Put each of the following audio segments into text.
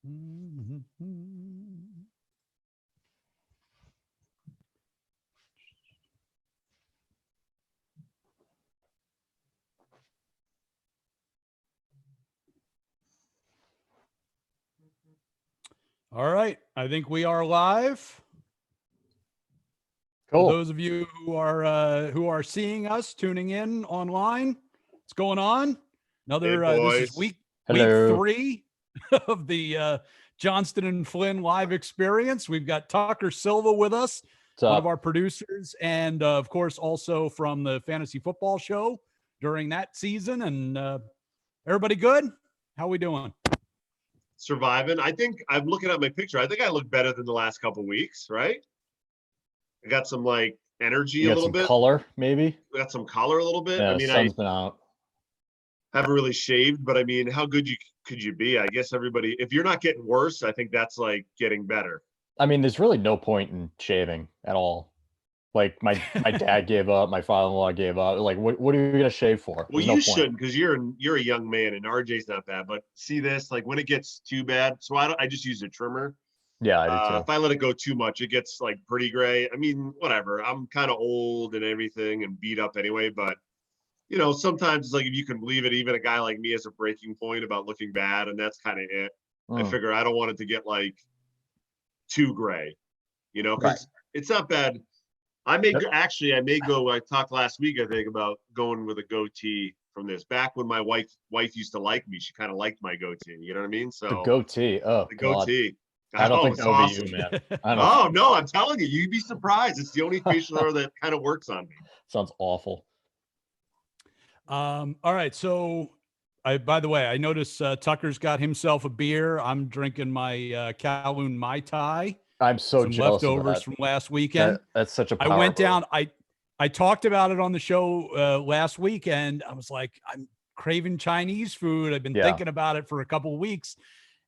All right. I think we are live. Cool. For those of you who are seeing us, tuning in online, what's going on? Another this is week 3 of the Johnston and Flynn live experience. We've got Tucker Silva with us, one of our producers, and of course also from the fantasy football show during that season. And everybody good? How we doing? Surviving. I think I'm looking at my picture. I think I look better than the last couple of weeks, right? I got some like energy a little bit. Color, maybe. I got some color a little bit. Yeah, I mean, sun's been out. Haven't really shaved, but I mean, how good could you be? I guess everybody, if you're not getting worse, I think that's like getting better. I mean, there's really no point in shaving at all. Like my dad gave up, my father-in-law gave up. Like, what are you gonna shave for? Well, you shouldn't, because you're a young man, and RJ's not bad. But see this, like when it gets too bad, so I just use a trimmer. Yeah, I do too. If I let it go too much, it gets like pretty gray. I mean, whatever. I'm kind of old and everything, and beat up anyway. But you know, sometimes it's like if you can believe it, even a guy like me has a breaking point about looking bad, and that's kind of it. I figure I don't want it to get like too gray, you know, because it's not bad. I may go. I talked last week, I think, about going with a goatee from this. Back when my wife used to like me, she kind of liked my goatee. You know what I mean? So the goatee. Oh, the goatee. I don't think that would be you, man. Oh no, I'm telling you, you'd be surprised. It's the only facial hair that kind of works on me. Sounds awful. All right, so by the way, I noticed Tucker's got himself a beer. I'm drinking my Kowloon Mai Tai. I'm so jealous. Leftovers from last weekend. That's such a I went down. I talked about it on the show last weekend. I was like, I'm craving Chinese food. I've been thinking about it for a couple of weeks.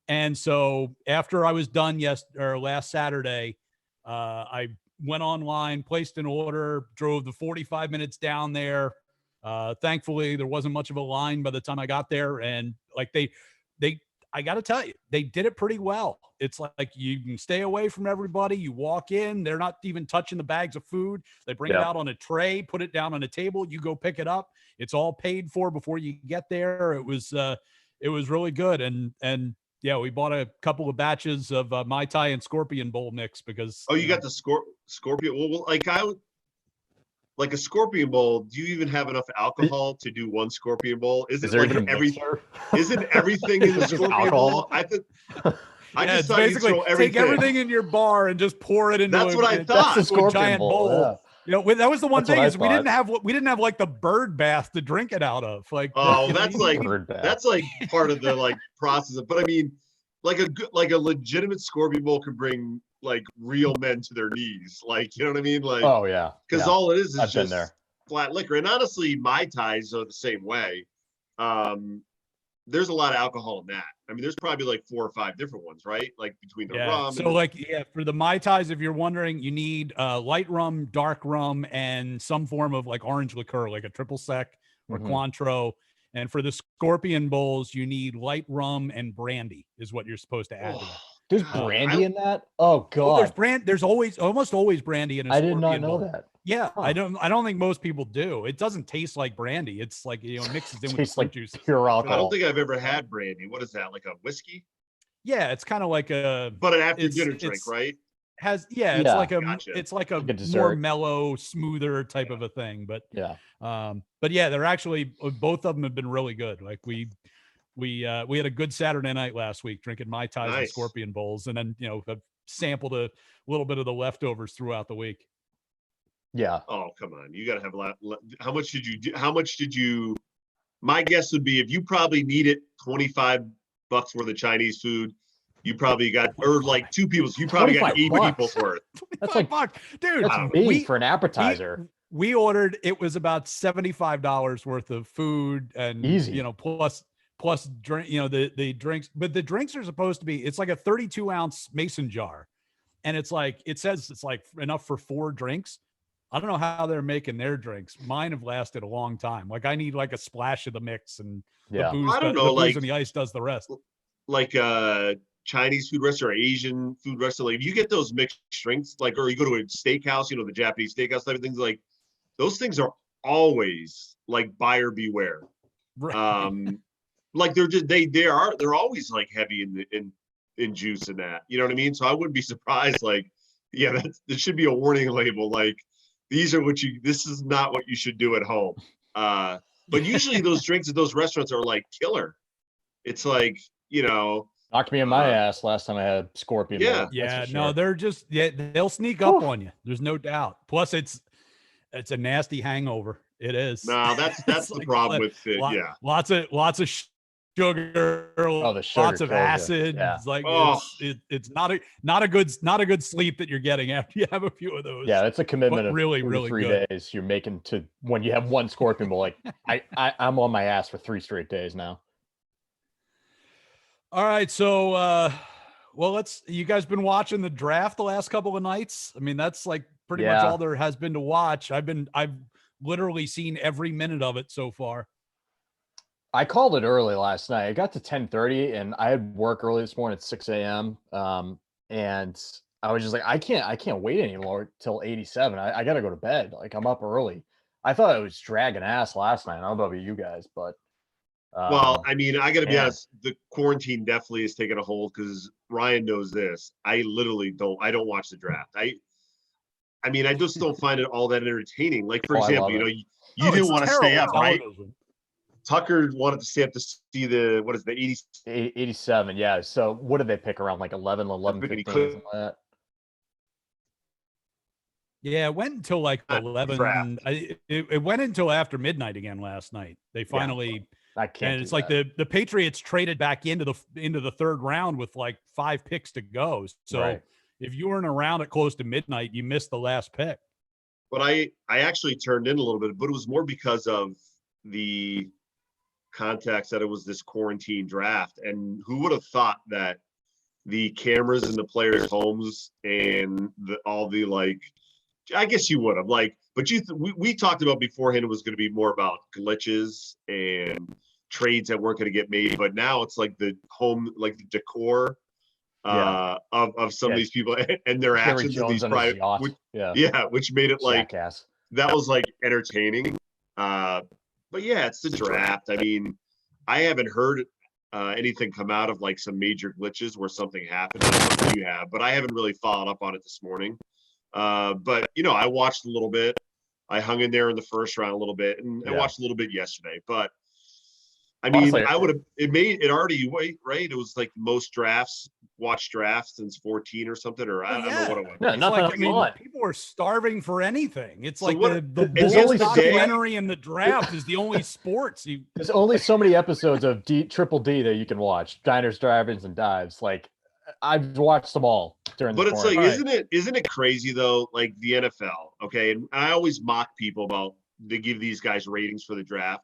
And so after I was done last Saturday, I went online, placed an order, drove the 45 minutes down there. Thankfully, there wasn't much of a line by the time I got there. And like I got to tell you, they did it pretty well. It's like you can stay away from everybody. You walk in, they're not even touching the bags of food. They bring it out on a tray, put it down on a table. You go pick it up. It's all paid for before you get there. It was really good. And yeah, we bought a couple of batches of Mai Tai and Scorpion Bowl mix because. Oh, you got the Scorpion. Well, like a Scorpion Bowl, do you even have enough alcohol to do one Scorpion Bowl? Isn't everything in the Scorpion Bowl? I just thought basically you'd throw everything. Take everything in your bar and just pour it into. That's what I thought. That's the Scorpion giant bowl. Yeah. You know, that was the one That's thing is we didn't have like the bird bath to drink it out of. Like, that's like part of the like process. But I mean, like a legitimate Scorpion Bowl could bring like real men to their knees. Like, you know what I mean? Like, oh yeah, because all it is just flat liquor. And honestly, Mai Tais are the same way. There's a lot of alcohol in that. I mean, there's probably like 4 or 5 different ones, right? Like between the rum. So for the Mai Tais, if you're wondering, you need light rum, dark rum, and some form of like orange liqueur, like a triple sec or Cointreau. And for the Scorpion Bowls, you need light rum and brandy is what you're supposed to add to it. There's brandy in that? Oh god. There's almost always brandy in a Scorpion Bowl. I did not know bowl. that. Yeah, I don't think most people do. It doesn't taste like brandy. It's like, you know, mixes in with fruit juice. Pure alcohol. I don't think I've ever had brandy. What is that? Like a whiskey? Yeah, it's kind of like an after dinner drink, right? It's like a more mellow, smoother type of a thing. But they're actually, both of them have been really good. Like we had a good Saturday night last week drinking Mai Tais and Scorpion Bowls, and then I've sampled a little bit of the leftovers throughout the week. Yeah. Oh, come on. You got to have a lot. How much did you do? My guess would be if you probably needed $25 worth of Chinese food, you probably got, or like 2 people's, you probably got 8 people's worth. That's like, dude, that's me for an appetizer. We ordered, it was about $75 worth of food and, easy, plus drink, the drinks, but the drinks are supposed to be, it's like a 32-ounce mason jar. And it says it's like enough for 4 drinks. I don't know how they're making their drinks. Mine have lasted a long time. Like I need like a splash of the mix, and the booze, and the ice does the rest. Like Chinese food restaurant or Asian food restaurant, like if you get those mixed drinks, like, or you go to a steakhouse, the Japanese steakhouse type of things, like those things are always like buyer beware. Right. Like they're always like heavy in juice and that, you know what I mean? So I wouldn't be surprised. Like, yeah, there should be a warning label. Like, this is not what you should do at home. But usually those drinks at those restaurants are like killer. It's like, knocked me in my ass last time I had scorpion. Yeah. Bowl, Yeah. sure. No, they'll sneak up on you. There's no doubt. Plus it's a nasty hangover. It is. No, that's the like problem with it. Yeah. Lots of sugar, the sugar, lots of acid. Yeah. It's like it's not a good sleep that you're getting after you have a few of those. Yeah, it's a commitment of really 3 good. days you're making to when you have one scorpion bowl. Like I'm on my ass for 3 straight days now. All right, so you guys been watching the draft the last couple of nights? I mean, that's like pretty much all there has been to watch. I've literally seen every minute of it so far. I called it early last night. It got to 10:30 and I had work early this morning at 6 a.m. And I was just like, I can't wait any longer till 87. I got to go to bed. Like, I'm up early. I thought it was dragging ass last night. I don't know about you guys, but. Well, I mean, I got to be honest, the quarantine definitely has taken a hold because Ryan knows this. I don't watch the draft. I mean, I just don't find it all that entertaining. Like, for example, you didn't want to stay up, right? Tucker wanted to stay up to see the 87. Yeah. So what did they pick around like 11, 15, something like that? Yeah, it went until like 11. It went until after midnight again last night. They finally, and it's like the Patriots traded back into the third round with like 5 picks to go. So if you weren't around at close to midnight, you missed the last pick. But I actually turned in a little bit, but it was more because of the context that it was this quarantine draft. And who would have thought that the cameras in the players' homes and all the like, I guess you would have but we talked about beforehand, it was going to be more about glitches and trades that weren't going to get made. But now it's like the home, like the decor of some of these people and their actions in these private, which made it like, jackass. That was like entertaining. But yeah, it's the draft. I mean, I haven't heard anything come out of like some major glitches where something happened. I don't know if you have, but I haven't really followed up on it this morning. But I watched a little bit. I hung in there in the first round a little bit, and I watched a little bit yesterday. But I mean, honestly, I would have it already right. It was like most watched drafts since 14 or something, or I don't know what it was. No, nothing. Like, I mean, people are starving for anything. It's so like the Bulls documentary and the draft is the only sports. There's only so many episodes of Triple D that you can watch. Diners, Drive-ins, and Dives. Like, I've watched them all during. But it's like, isn't it crazy though? Like the NFL, okay, and I always mock people about they give these guys ratings for the draft,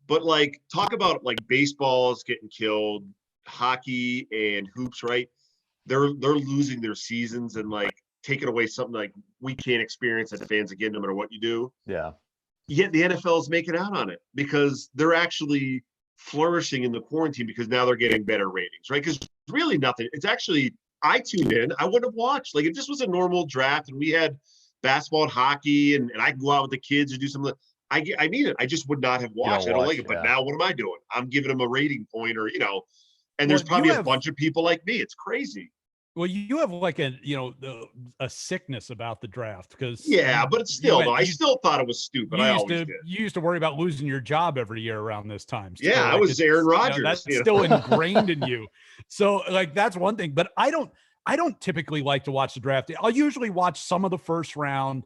but like talk about like baseball's getting killed, hockey and hoops, right? They're losing their seasons and like taking away something like we can't experience as fans again, no matter what you do. Yeah. Yet the NFL is making out on it because they're actually flourishing in the quarantine because now they're getting better ratings, right? Because really nothing. It's actually, I tuned in. I wouldn't have watched. Like if this was a normal draft and we had basketball and hockey and I could go out with the kids and do something, I mean it. I just would not have watched. I don't like it. But now what am I doing? I'm giving them a rating point or, and there's probably a bunch of people like me. It's crazy. Well, you have like a sickness about the draft because but it's still I still thought it was stupid. You used to worry about losing your job every year around this time. So, I was Aaron Rodgers. That's still ingrained in you. So like that's one thing. But I don't typically like to watch the draft. I'll usually watch some of the first round.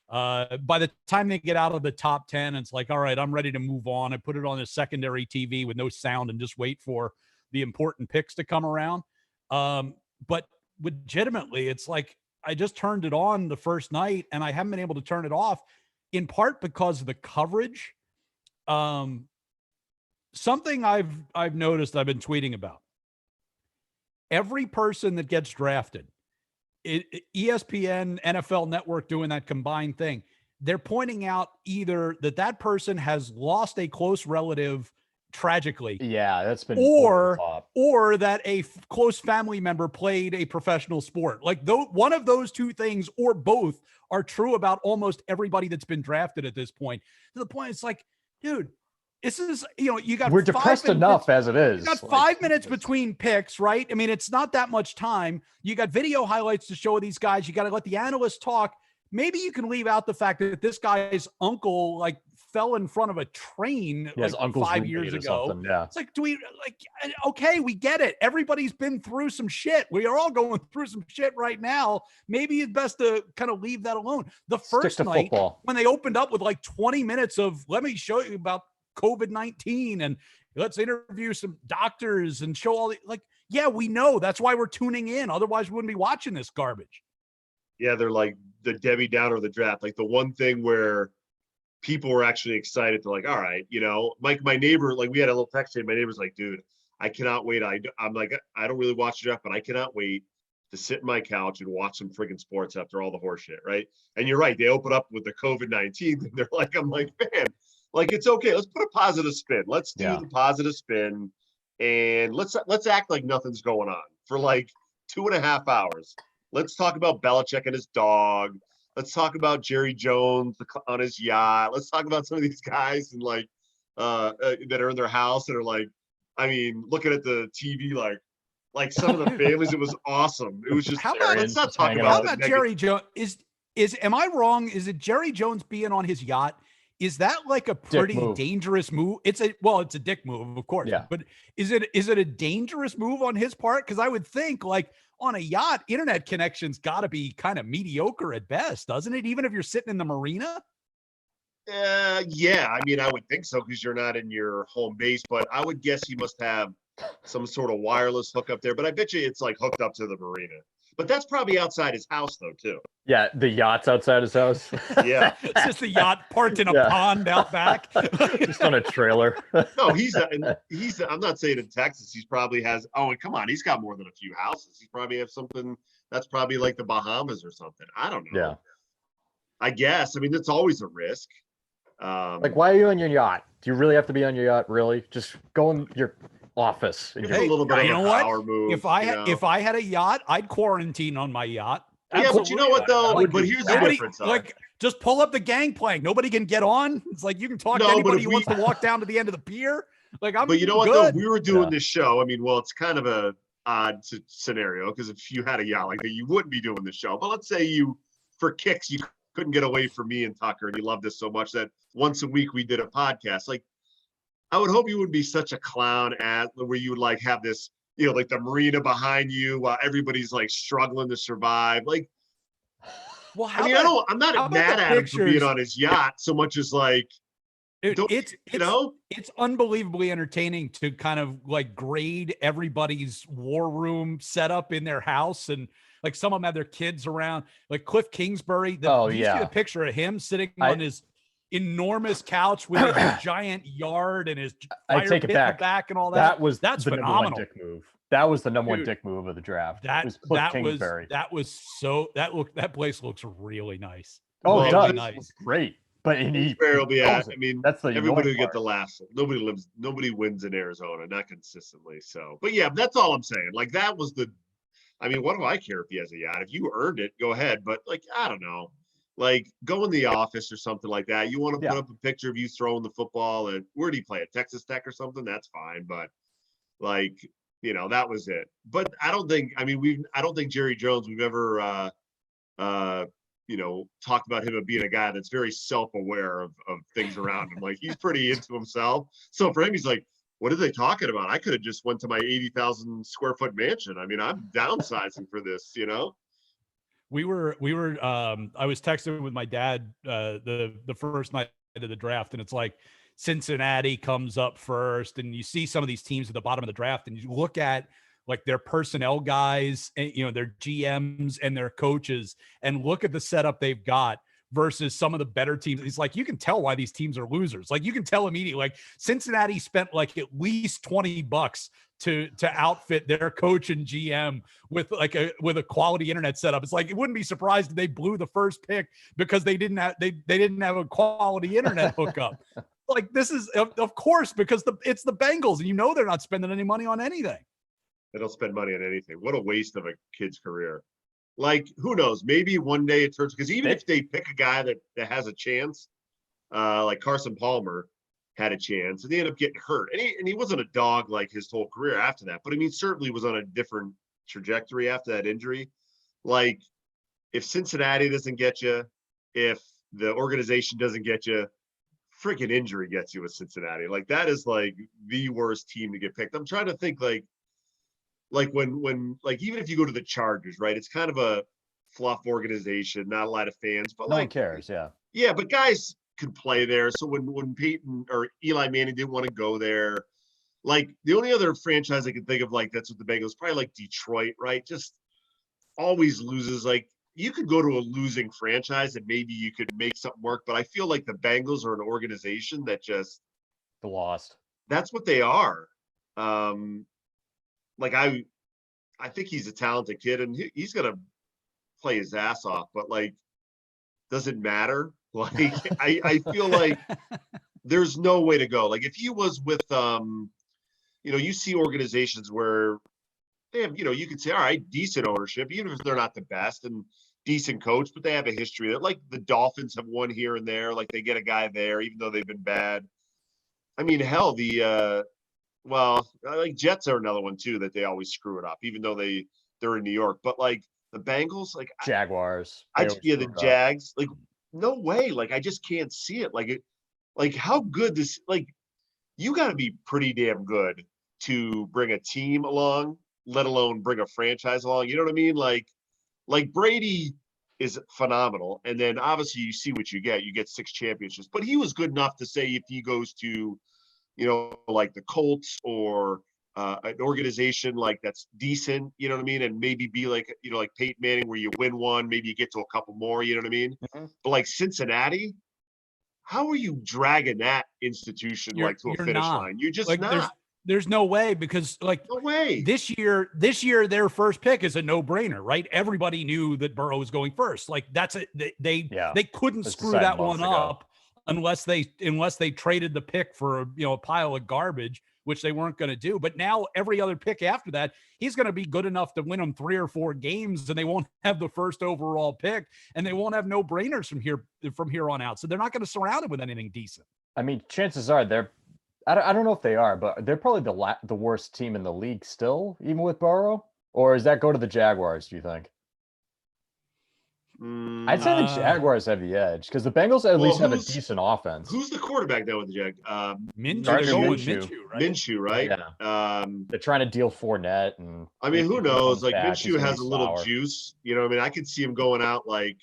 By the time they get out of the top 10, it's like, all right, I'm ready to move on. I put it on a secondary TV with no sound and just wait for the important picks to come around. But legitimately, it's like I just turned it on the first night and I haven't been able to turn it off, in part because of the coverage. Something I've noticed, I've been tweeting about. Every person that gets drafted, ESPN, NFL Network doing that combined thing, they're pointing out either that person has lost a close relative tragically. Yeah, that's been over the top. Or that a close family member played a professional sport. Like one of those two things or both are true about almost everybody that's been drafted at this point. To the point, it's like, dude, this is, you got we're depressed enough as it is. You got 5 minutes between picks, right? I mean, it's not that much time. You got video highlights to show these guys. You got to let the analysts talk. Maybe you can leave out the fact that this guy's uncle like fell in front of a train like 5 years ago. Yeah. It's like, okay, we get it. Everybody's been through some shit. We are all going through some shit right now. Maybe it's best to kind of leave that alone. The first night when they opened up with like 20 minutes of, let me show you about COVID-19 and let's interview some doctors and show all the, like, yeah, we know that's why we're tuning in. Otherwise we wouldn't be watching this garbage. Yeah. They're like the Debbie Downer of the draft. Like the one thing where people were actually excited to like, all right, my neighbor, like we had a little text chain. My neighbor's like, dude, I cannot wait. I'm like, I don't really watch the draft, but I cannot wait to sit in my couch and watch some friggin' sports after all the horse shit. Right. And you're right. They open up with the COVID-19 and they're like, I'm like, man, like, it's okay. Let's put a positive spin. Let's do the positive spin and let's act like nothing's going on for like 2.5 hours. Let's talk about Belichick and his dog. Let's talk about Jerry Jones on his yacht. Let's talk about some of these guys and like that are in their house and are like, I mean, looking at the TV, like some of the families, it was awesome. It was just, let's not talk about how about Jerry Jones? Am I wrong? Is it Jerry Jones being on his yacht? Is that like a pretty dangerous move? It's a dick move, of course. Yeah. But is it a dangerous move on his part? Because I would think like on a yacht, internet connection's got to be kind of mediocre at best, doesn't it? Even if you're sitting in the marina. Yeah. I mean, I would think so because you're not in your home base, but I would guess he must have some sort of wireless hookup there. But I bet you it's like hooked up to the marina. But that's probably outside his house, though, too. Yeah, the yacht's outside his house. Yeah. It's just the yacht parked in a pond out back. Just on a trailer. No, I'm not saying in Texas. He's probably has, come on, he's got more than a few houses. He probably has something that's probably like the Bahamas or something. I don't know. Yeah. I guess. I mean, it's always a risk. Like, why are you on your yacht? Do you really have to be on your yacht? Really? Just go in your office. It's a little bit of a power move. If I had a yacht, I'd quarantine on my yacht. Absolutely. Yeah, but you know what though? But here's the difference. Like, just pull up the gangplank. Nobody can get on. It's like you can talk to anybody who wants to walk down to the end of the pier. Like I'm. But you know what though? We were doing this show. I mean, well, it's kind of a odd scenario because if you had a yacht like that, you wouldn't be doing the show. But let's say for kicks, you couldn't get away from me and Tucker, and you loved us so much that once a week we did a podcast. Like, I would hope you wouldn't be such a clown where you would like have this, like the marina behind you while everybody's like struggling to survive. Like, well, I'm not mad at him for being on his yacht so much as like, it's unbelievably entertaining to kind of like grade everybody's war room setup in their house. And like some of them have their kids around, like Cliff Kingsbury. You see a picture of him sitting on his enormous couch with a giant yard and his fire pit in the back and all that. That's the phenomenal. Number one dick move. That was the number one dick move of the draft. That place looks really nice. Oh, it does. Nice. It's great. But will be at. I mean, that's everybody will get the last. Nobody wins in Arizona, not consistently. So, but yeah, that's all I'm saying. Like that was what do I care if he has a yacht? If you earned it, go ahead. But like, I don't know. Like go in the office or something like that. You want to put up a picture of you throwing the football and where do you play at Texas Tech or something? That's fine. But like, that was it. But I don't think Jerry Jones, we've ever, talked about him as being a guy that's very self-aware of things around him. Like he's pretty into himself. So for him, he's like, what are they talking about? I could have just went to my 80,000 square foot mansion. I mean, I'm downsizing for this, We were I was texting with my dad the first night of the draft, and it's like Cincinnati comes up first, and you see some of these teams at the bottom of the draft, and you look at like their personnel guys, and their GMs and their coaches, and look at the setup they've got versus some of the better teams. It's like you can tell why these teams are losers. Like you can tell immediately. Like Cincinnati spent like at least $20 to outfit their coach and GM with a quality internet setup. It's like it wouldn't be surprised if they blew the first pick because they didn't have a quality internet hookup. Like, this is, of course, because it's the Bengals, and they're not spending any money on anything. They don't spend money on anything. What a waste of a kid's career. Like, who knows? Maybe one day it turns, because even if they pick a guy that has a chance, like Carson Palmer had a chance, and they ended up getting hurt. And he wasn't a dog like his whole career after that. But I mean, certainly was on a different trajectory after that injury. Like, if Cincinnati doesn't get you, if the organization doesn't get you, freaking injury gets you with Cincinnati. Like, that is like the worst team to get picked. I'm trying to think like when like, even if you go to the Chargers, right? It's kind of a fluff organization, not a lot of fans, but no like, one cares. Yeah. Yeah, but guys could play there. So when Peyton or Eli Manning didn't want to go there, like, the only other franchise I can think of like that's with the Bengals, probably like Detroit, right? Just always loses. Like, you could go to a losing franchise and maybe you could make something work, but I feel like the Bengals are an organization that just lost. That's what they are. Like, I think he's a talented kid and he's gonna play his ass off, but like, does it matter? Like, I feel like there's no way to go. Like, if he was with you see organizations where they have, you could say, all right, decent ownership, even if they're not the best, and decent coach, but they have a history that, like, the Dolphins have won here and there. Like, they get a guy there, even though they've been bad. I mean, hell, like, Jets are another one too, that they always screw it up, even though they're in New York. But like the Bengals, like Jaguars, the Jags, like, no way. Like, I just can't see it. Like how good this, like, you got to be pretty damn good to bring a team along, let alone bring a franchise along. You know what I mean? Like Brady is phenomenal. And then obviously you see what you get. You get 6 championships, but he was good enough to say if he goes to, like the Colts or an organization like that's decent, you know what I mean? And maybe be like, like Peyton Manning, where you win one, maybe you get to a couple more, you know what I mean? Mm-hmm. But like Cincinnati, how are you dragging that institution to a finish line? You're just like, not. There's no way, because like, no way. This year, their first pick is a no-brainer, right? Everybody knew that Burrow was going first. Like, that's it. They couldn't screw that one up unless they traded the pick for a pile of garbage, which they weren't going to do. But now every other pick after that, he's going to be good enough to win them 3 or 4 games, and they won't have the first overall pick, and they won't have no-brainers from here on out. So they're not going to surround him with anything decent. I mean, chances are I don't know if they are, but they're probably the worst team in the league still, even with Burrow. Or does that go to the Jaguars, do you think? I'd say the Jaguars have the edge, because the Bengals at least have a decent offense. Who's the quarterback now with the Jag? Minshew, right? Yeah. They're trying to deal Fournette, and I mean, who knows? Like, Minshew has a little juice. You know what I mean? I could see him going out like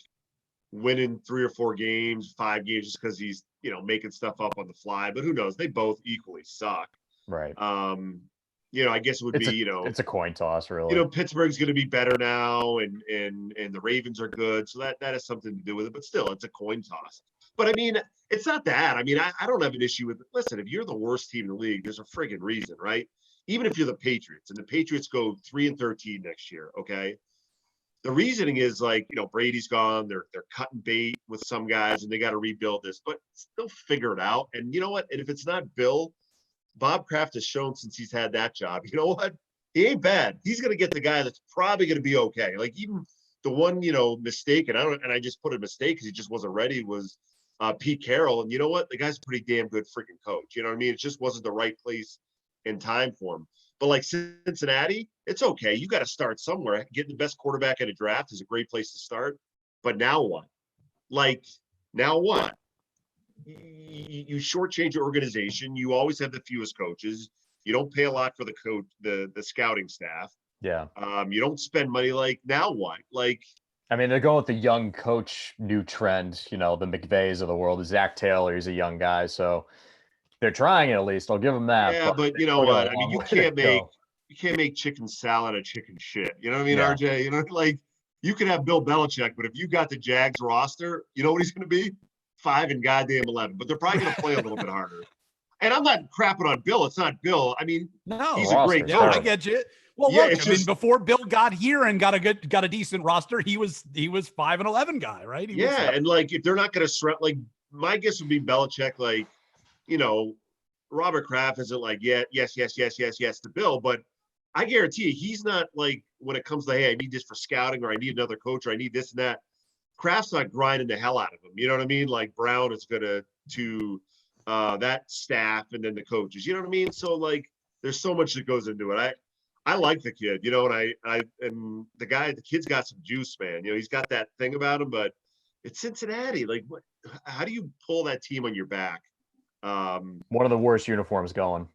winning 3 or 4 games, 5 games, just because he's making stuff up on the fly. But who knows? They both equally suck. Right. I guess it would be, it's a coin toss, really. Pittsburgh's going to be better now, and the Ravens are good, so that has something to do with it. But still, it's a coin toss. But I mean, it's not that. I mean, I don't have an issue with it. Listen, if you're the worst team in the league, there's a friggin' reason, right? Even if you're the Patriots, and the Patriots go 3-13 next year, okay? The reasoning is like, Brady's gone. They're cutting bait with some guys, and they got to rebuild this, but they'll figure it out. And you know what? And if it's not Bill, Bob Kraft has shown since he's had that job, you know what? He ain't bad. He's going to get the guy that's probably going to be okay. Like, even the one, mistake, and I just put a mistake because he just wasn't ready, was Pete Carroll. And you know what? The guy's a pretty damn good freaking coach. You know what I mean? It just wasn't the right place and time for him. But like Cincinnati, it's okay. You got to start somewhere. Getting the best quarterback in a draft is a great place to start. But now what? Like, now what? You shortchange your organization. You always have the fewest coaches. You don't pay a lot for the coach, the scouting staff. Yeah. You don't spend money. Like, now what? Like, I mean, they're going with the young coach new trend. The McVays of the world. Zach Taylor, he's a young guy, so they're trying it at least. I'll give them that. Yeah, but you know what? I mean, you can't make chicken salad a chicken shit. You know what I mean, RJ? Like, you can have Bill Belichick, but if you got the Jags roster, you know what he's going to be? 5 and goddamn 11. But they're probably going to play a little bit harder. And I'm not crapping on Bill. It's not Bill. I mean, he's a great coach. I get you. Well, look, I mean, before Bill got here and got a decent roster, he was 5 and 11 guy, right? And like, if they're not going to like, my guess would be Belichick, like, Robert Kraft isn't like, yes to Bill, but I guarantee you, he's not like when it comes to, hey, I need this for scouting, or I need another coach, or I need this and that. Kraft's not grinding the hell out of him. You know what I mean? Like Brown is gonna to that staff and then the coaches. You know what I mean? So like, there's so much that goes into it. I like the kid, and the kid's got some juice, man. He's got that thing about him, but it's Cincinnati. Like, how do you pull that team on your back? One of the worst uniforms going.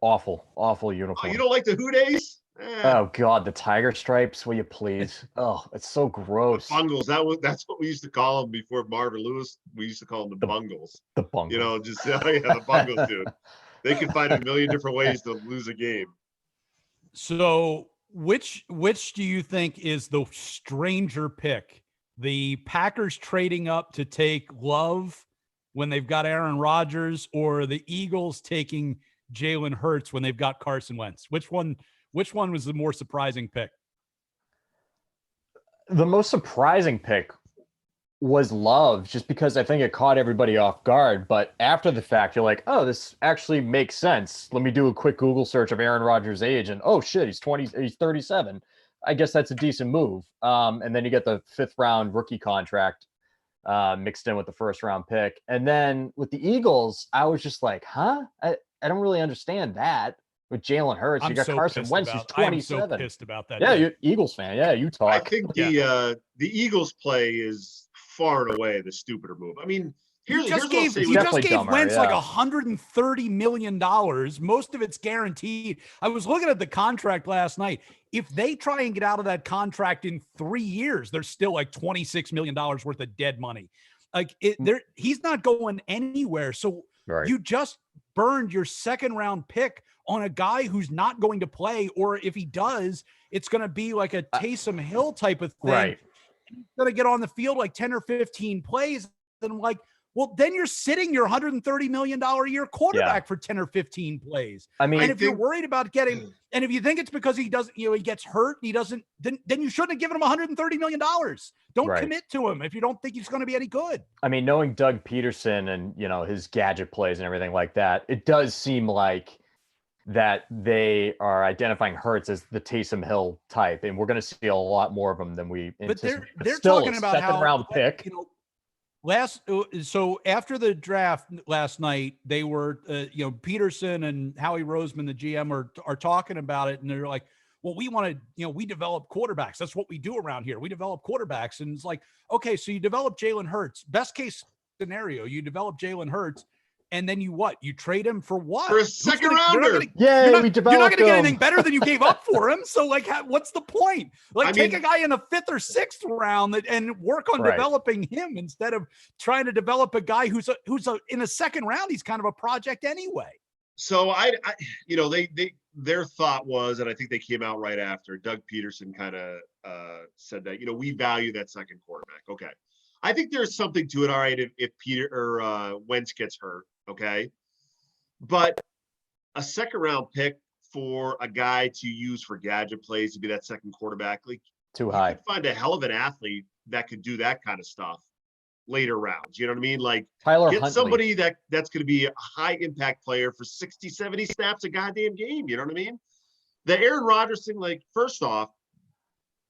Awful uniform. Oh, you don't like the Who Days? Oh God, the tiger stripes, will you please? Oh, it's so gross. The Bungles. That's what we used to call them before Marvin Lewis. We used to call them the Bungles. The Bungles. The Bungles, dude. They can find a million different ways to lose a game. So which do you think is the stranger pick? The Packers trading up to take Love when they've got Aaron Rodgers, or the Eagles taking Jalen Hurts when they've got Carson Wentz? Which one was the more surprising pick? The most surprising pick was Love, just because I think it caught everybody off guard. But after the fact, you're like, oh, this actually makes sense. Let me do a quick Google search of Aaron Rodgers' age, and oh shit, he's 37. I guess that's a decent move. And then you get the 5th round rookie contract mixed in with the 1st round pick. And then with the Eagles, I was just like, huh? I don't really understand that. With Jalen Hurts, you got Carson Wentz, who's 27. I'm so pissed about that. Yeah, you're Eagles fan. Yeah, you talk. I think the Eagles play is far and away the stupider move. I mean, he just gave Wentz like $130 million. Most of it's guaranteed. I was looking at the contract last night. If they try and get out of that contract in 3 years, there's still like $26 million worth of dead money. Like he's not going anywhere. So you just burned your 2nd round pick on a guy who's not going to play, or if he does, it's going to be like a Taysom Hill type of thing. Right. He's going to get on the field like 10 or 15 plays. And I'm like, well, then you're sitting your $130 million a year quarterback for 10 or 15 plays. I mean, and if you're worried about getting, and if you think it's because he doesn't, he gets hurt, he doesn't, then you shouldn't have given him $130 million. Don't commit to him if you don't think he's going to be any good. I mean, knowing Doug Peterson and, his gadget plays and everything like that, it does seem like that they are identifying Hurts as the Taysom Hill type, and we're going to see a lot more of them than we anticipate. But they're talking about 2nd round pick. So after the draft last night, they were, Peterson and Howie Roseman, the GM, are talking about it, and they're like, well, we want to, we develop quarterbacks. That's what we do around here. We develop quarterbacks. And it's like, okay, so you develop Jalen Hurts. Best case scenario, you develop Jalen Hurts, and then you trade him for what? For a 2nd rounder. We developed You're not going to get anything better than you gave up for him. So like, what's the point? Like, take a guy in the 5th or 6th round and work on developing him instead of trying to develop a guy who's in the 2nd round. He's kind of a project anyway. So their thought was, and I think they came out right after, Doug Peterson kind of said that, we value that 2nd quarterback. Okay. I think there's something to it. All right. If Peter or Wentz gets hurt. Okay. But a 2nd round pick for a guy to use for gadget plays to be that 2nd quarterback, like too high. You could find a hell of an athlete that could do that kind of stuff later rounds. You know what I mean? Like Tyler get Huntley. Somebody that's going to be a high impact player for 60, 70 snaps a goddamn game. You know what I mean? The Aaron Rodgers thing, like, first off,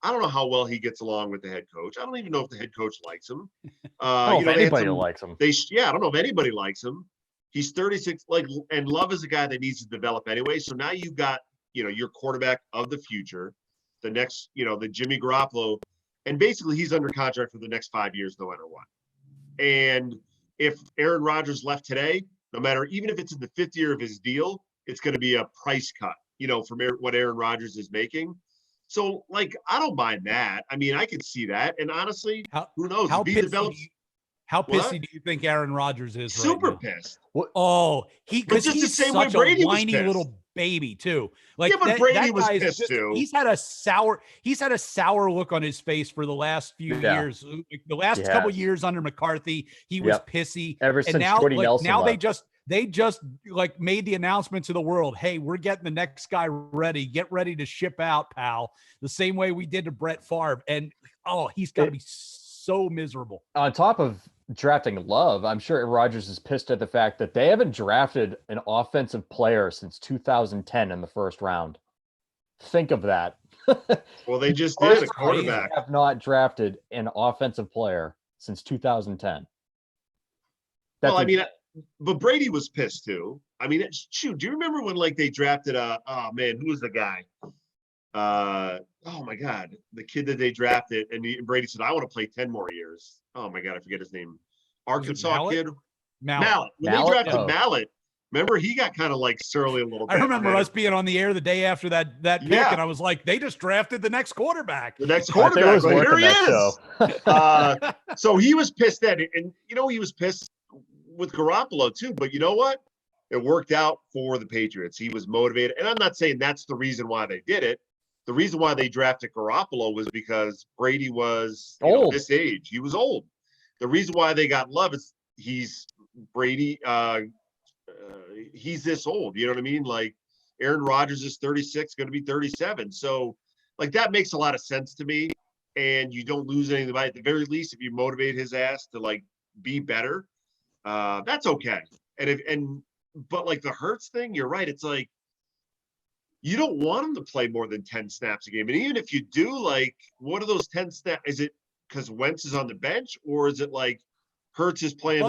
I don't know how well he gets along with the head coach. I don't even know if the head coach likes him. I don't know if anybody likes him. I don't know if anybody likes him. He's 36, and Love is a guy that needs to develop anyway. So now you've got, your quarterback of the future, the next, the Jimmy Garoppolo, and basically he's under contract for the next 5 years, no matter what. And if Aaron Rodgers left today, no matter, even if it's in the 5th year of his deal, it's going to be a price cut, from what Aaron Rodgers is making. So, like, I don't mind that. I mean, I could see that. And honestly, who knows? How pissy do you think Aaron Rodgers is? Super right now? Pissed. Oh, because he's the same such way Brady a whiny little baby too. Like, but Brady was pissed too. He's had a sour look on his face for the last few years. The last couple years under McCarthy, he was pissy. Ever since Jordy Nelson now left. they just like made the announcement to the world, hey, we're getting the next guy ready. Get ready to ship out, pal. The same way we did to Brett Favre. And he's got to be so miserable. On top of drafting Love, I'm sure Rodgers is pissed at the fact that they haven't drafted an offensive player since 2010 in the first round. Think of that. Well, they just did a quarterback. Have not drafted an offensive player since 2010. Well, I mean, but Brady was pissed too. I mean, shoot, do you remember when like they drafted oh man, who was the guy? Oh my God, the kid that they drafted, and Brady said, "I want to play 10 more years." Oh my God, I forget his name. Arkansas kid, Mallet. When they drafted Mallet, remember he got kind of like surly a little bit. I remember us being on the air the day after that pick, and I was like, "They just drafted the next quarterback." The next quarterback, like, here he is. So he was pissed then, and he was pissed with Garoppolo too. But you know what? It worked out for the Patriots. He was motivated, and I'm not saying that's the reason why they did it. The reason why they drafted Garoppolo was because Brady was this age. He was old. The reason why they got Love is he's Brady. He's this old. You know what I mean? Like Aaron Rodgers is 36, going to be 37. So like that makes a lot of sense to me. And you don't lose anything by it. At the very least, if you motivate his ass to like be better, that's okay. But like the Hurts thing, you're right. It's like, you don't want him to play more than 10 snaps a game. And even if you do, like, what are those 10 snaps? Is it because Wentz is on the bench, or is it like Hurts is playing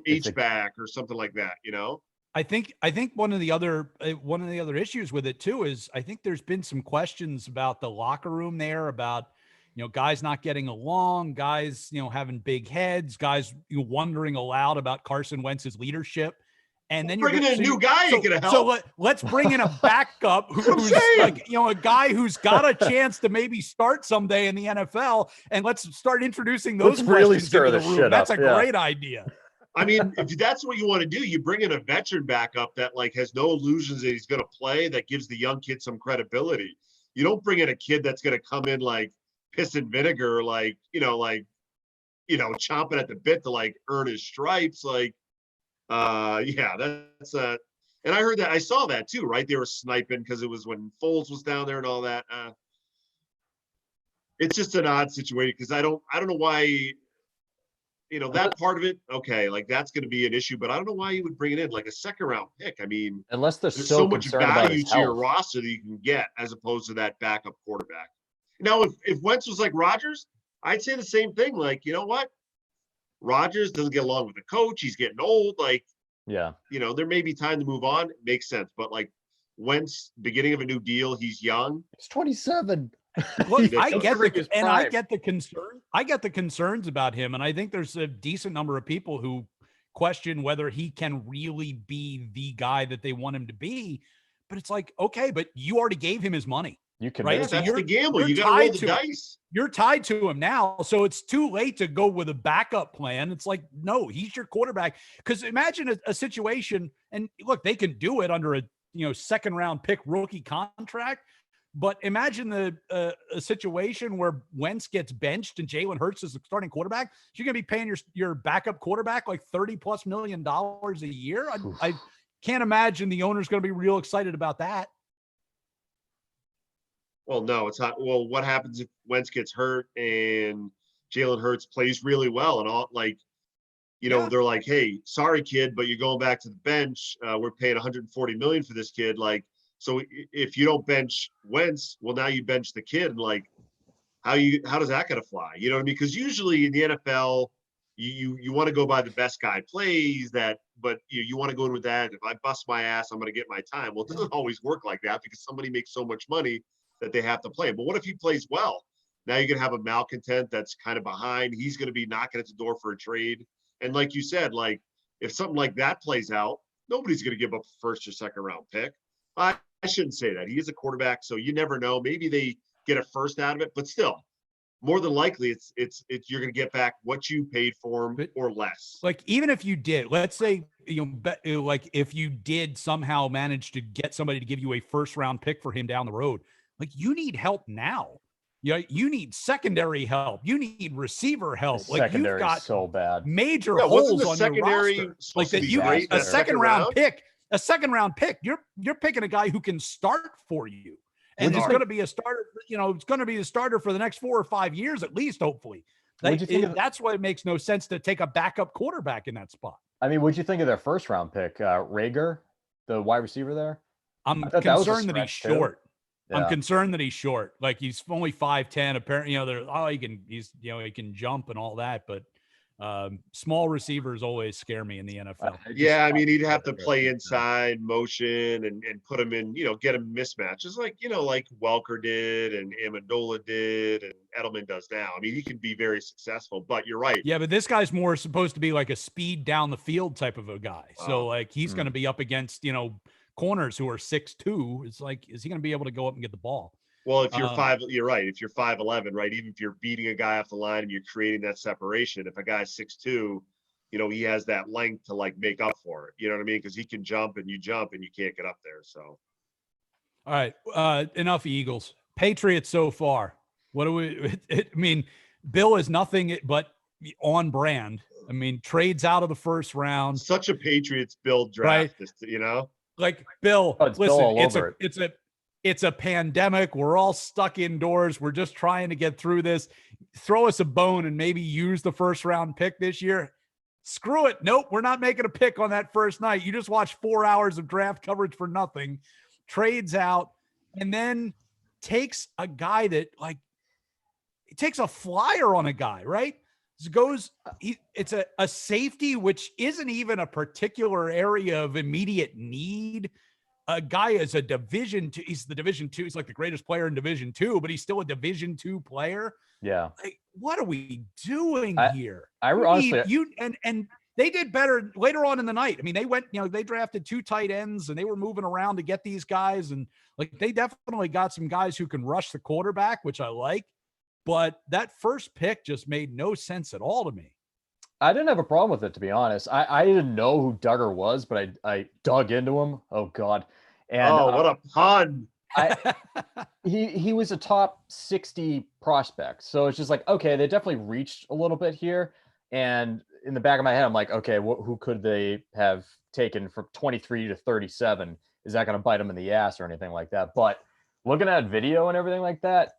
H-back or something like that, I think one of the other issues with it too is I think there's been some questions about the locker room there, about guys not getting along, guys having big heads, guys wondering aloud about Carson Wentz's leadership. And then you're bringing in a new guy ain't gonna help. So let's bring in a backup who's like, a guy who's got a chance to maybe start someday in the NFL, and let's start introducing those questions really stir into the this room. shit That's up. a great idea. I mean, if that's what you want to do, you bring in a veteran backup that like has no illusions that he's going to play, that gives the young kid some credibility. You don't bring in a kid that's going to come in like piss and vinegar, like chomping at the bit to like earn his stripes, like. That's and I heard that, I saw that too, right? They were sniping because it was when Foles was down there and all that. It's just an odd situation because I don't know why, that part of it, okay, like that's going to be an issue, but I don't know why you would bring it in like a second round pick. I mean, unless there's so much value to your roster that you can get as opposed to that backup quarterback. Now, if Wentz was like Rodgers, I'd say the same thing. Like, you know what? Rodgers doesn't get along with the coach. He's getting old. Like, there may be time to move on. It makes sense. But like Wentz, beginning of a new deal, he's young. He's 27. Look, I get the concern. I get the concerns about him. And I think there's a decent number of people who question whether he can really be the guy that they want him to be. But it's like, okay, but you already gave him his money. You can, right? So that's the gamble. You got to roll the dice. You're tied to him now. So it's too late to go with a backup plan. It's like, no, he's your quarterback. Because imagine a situation, and look, they can do it under a second round pick rookie contract. But imagine a situation where Wentz gets benched and Jalen Hurts is the starting quarterback. So you're going to be paying your backup quarterback like $30+ million a year. I can't imagine the owner's going to be real excited about that. Well, no, it's not. Well, what happens if Wentz gets hurt and Jalen Hurts plays really well and all? Like, they're like, "Hey, sorry, kid, but you're going back to the bench. We're paying $140 million for this kid." Like, so if you don't bench Wentz, well, now you bench the kid. And like, how does that gonna fly? You know what I mean? Because usually in the NFL, you want to go by the best guy plays that, but you want to go in with that. If I bust my ass, I'm gonna get my time. Well, it doesn't always work like that because somebody makes so much money that they have to play. But what if he plays well? Now you're going to have a malcontent that's kind of behind. He's going to be knocking at the door for a trade. And like you said, like if something like that plays out, nobody's going to give up a first or second round pick. I shouldn't say that. He is a quarterback, so you never know. Maybe they get a first out of it, but still, more than likely, it's you're going to get back what you paid for him or less. Like even if you did, let's say like if you did somehow manage to get somebody to give you a first round pick for him down the road. Like you need help now. You need secondary help. You need receiver help. Like you've got so bad major holes on your roster. Like that you a second round pick. You're picking a guy who can start for you, and it's going to be a starter. It's going to be a starter for the next 4 or 5 years at least, hopefully. That's why it makes no sense to take a backup quarterback in that spot. I mean, what'd you think of their first round pick, Rager, the wide receiver there? I'm concerned that he's short. Yeah. I'm concerned that he's short. Like he's only 5'10". Apparently, he can jump and all that, but small receivers always scare me in the NFL. Yeah, I mean, he'd have to play inside motion and put him in, get him mismatches like Welker did and Amendola did and Edelman does now. I mean, he can be very successful, but you're right. Yeah, but this guy's more supposed to be like a speed down the field type of a guy. So like he's going to be up against, corners who are 6'2". It's like, is he going to be able to go up and get the ball? Well, if you're you're right. If you're 5'11", right, even if you're beating a guy off the line and you're creating that separation, if a guy's 6'2", he has that length to like make up for it. You know what I mean? Because he can jump and you can't get up there. So, all right, enough Eagles. Patriots so far. What do we? I mean, Bill is nothing but on brand. I mean, trades out of the first round. Such a Patriots build draft, right? Like Bill. Listen, it's a pandemic. We're all stuck indoors. We're just trying to get through this. Throw us a bone and maybe use the first round pick this year. Screw it. Nope. We're not making a pick on that first night. You just watch 4 hours of draft coverage for nothing, trades out, and then takes a guy that he takes a flyer on a guy, right? It's a safety, which isn't even a particular area of immediate need. A guy is a Division II. He's the Division II. He's like the greatest player in Division II, but he's still a Division II player. Yeah. Like, what are we doing here? And they did better later on in the night. I mean, they went, they drafted 2 tight ends and they were moving around to get these guys. And like, they definitely got some guys who can rush the quarterback, which I like. But that first pick just made no sense at all to me. I didn't have a problem with it, to be honest. I didn't know who Duggar was, but I dug into him. Oh God. And what a pun. He was a top 60 prospect. So it's just like, okay, they definitely reached a little bit here. And in the back of my head, I'm like, okay, who could they have taken from 23 to 37? Is that going to bite them in the ass or anything like that? But looking at video and everything like that,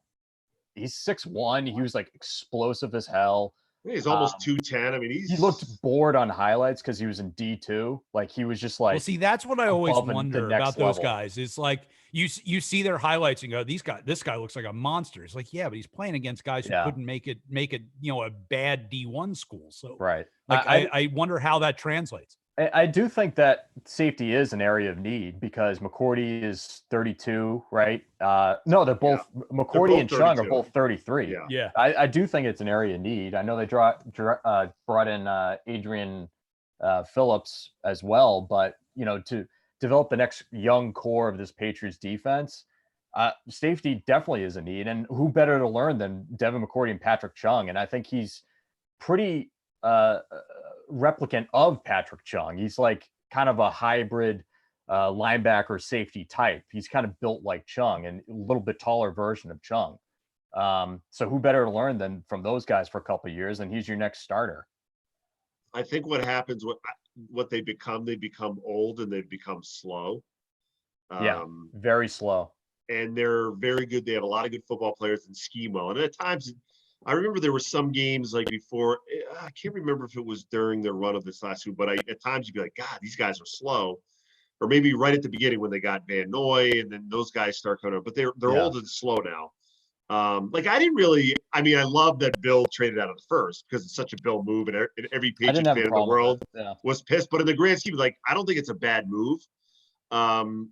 he's 6'1". He was like explosive as hell. He's almost 210. I mean, he looked bored on highlights because he was in D2. Like he was just like, well, see, that's what I always wonder about those guys. It's like you see their highlights and go, this guy looks like a monster. It's like, yeah, but he's playing against guys who couldn't make it, a bad D1 school. So right. Like I wonder how that translates. I do think that safety is an area of need because McCourty is 32, right? No, they're both McCourty and Chung are both 33. Yeah. I do think it's an area of need. I know they brought in Adrian Phillips as well, but to develop the next young core of this Patriots defense, safety definitely is a need. And who better to learn than Devin McCourty and Patrick Chung? And I think he's pretty replicant of Patrick Chung. He's like kind of a hybrid linebacker safety type. He's kind of built like Chung and a little bit taller version of Chung. So who better to learn than from those guys for a couple of years, and he's your next starter. I think what happens, what they become old and they become slow. Very slow. And they're very good. They have a lot of good football players and scheme well. And at times, I remember there were some games like before, I can't remember if it was during the run of this last week, but at times you'd be like, God, these guys are slow. Or maybe right at the beginning when they got Van Noy and then those guys start coming up, but they're old and slow now. I love that Bill traded out of the first because it's such a Bill move and every Patriots fan in the world was pissed. But in the grand scheme, I don't think it's a bad move. And